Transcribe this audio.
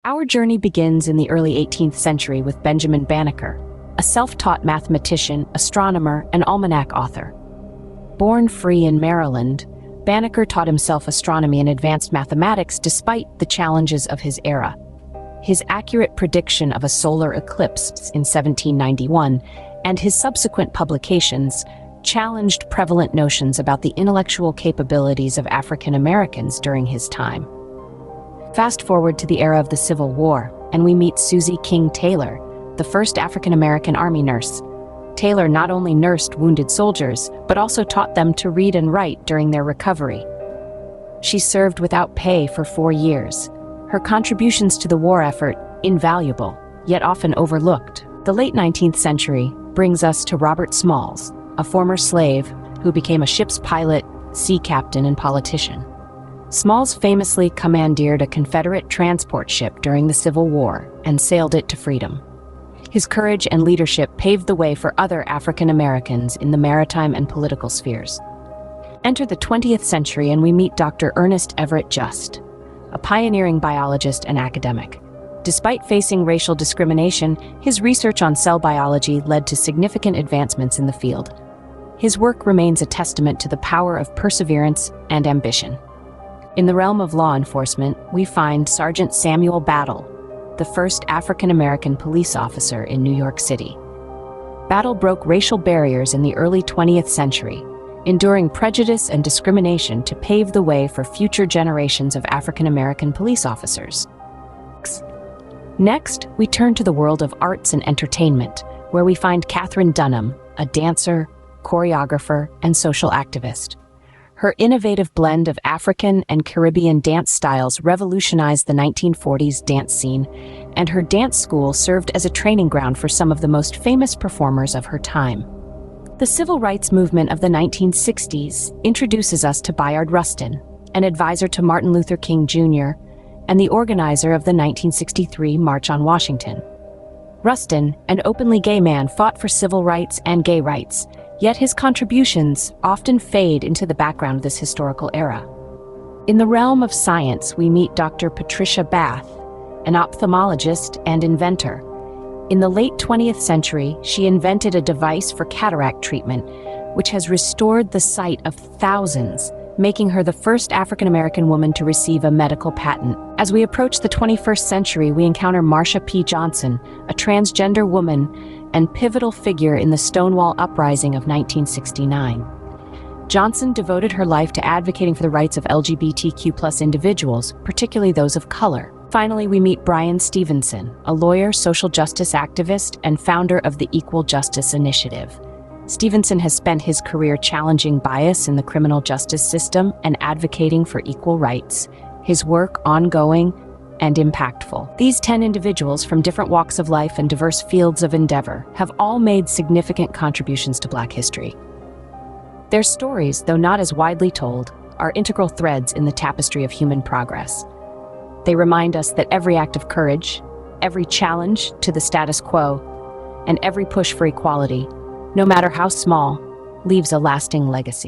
Our journey begins in the early 18th century with Benjamin Banneker, a self-taught mathematician, astronomer, and almanac author. Born free in Maryland, Banneker taught himself astronomy and advanced mathematics despite the challenges of his era. His accurate prediction of a solar eclipse in 1791 and his subsequent publications challenged prevalent notions about the intellectual capabilities of African Americans during his time. Fast forward to the era of the Civil War, and we meet Susie King Taylor, the first African American Army nurse. Taylor not only nursed wounded soldiers, but also taught them to read and write during their recovery. She served without pay for 4 years. Her contributions to the war effort, invaluable, yet often overlooked. The late 19th century brings us to Robert Smalls, a former slave who became a ship's pilot, sea captain, and politician. Smalls famously commandeered a Confederate transport ship during the Civil War and sailed it to freedom. His courage and leadership paved the way for other African Americans in the maritime and political spheres. Enter the 20th century and we meet Dr. Ernest Everett Just, a pioneering biologist and academic. Despite facing racial discrimination, his research on cell biology led to significant advancements in the field. His work remains a testament to the power of perseverance and ambition. In the realm of law enforcement, we find Sergeant Samuel Battle, the first African-American police officer in New York City. Battle broke racial barriers in the early 20th century, enduring prejudice and discrimination to pave the way for future generations of African-American police officers. Next, we turn to the world of arts and entertainment, where we find Katherine Dunham, a dancer, choreographer, and social activist. Her innovative blend of African and Caribbean dance styles revolutionized the 1940s dance scene, and her dance school served as a training ground for some of the most famous performers of her time. The civil rights movement of the 1960s introduces us to Bayard Rustin, an advisor to Martin Luther King Jr., and the organizer of the 1963 March on Washington. Rustin, an openly gay man, fought for civil rights and gay rights, yet his contributions often fade into the background of this historical era. In the realm of science, we meet Dr. Patricia Bath, an ophthalmologist and inventor. In the late 20th century, she invented a device for cataract treatment, which has restored the sight of thousands, making her the first African-American woman to receive a medical patent. As we approach the 21st century, we encounter Marsha P. Johnson, a transgender woman and pivotal figure in the Stonewall Uprising of 1969. Johnson devoted her life to advocating for the rights of LGBTQ+ individuals, particularly those of color. Finally, we meet Bryan Stevenson, a lawyer, social justice activist, and founder of the Equal Justice Initiative. Stevenson has spent his career challenging bias in the criminal justice system and advocating for equal rights. His work ongoing and impactful. These 10 individuals from different walks of life and diverse fields of endeavor have all made significant contributions to Black history. Their stories, though not as widely told, are integral threads in the tapestry of human progress. They remind us that every act of courage, every challenge to the status quo, and every push for equality, no matter how small, leaves a lasting legacy.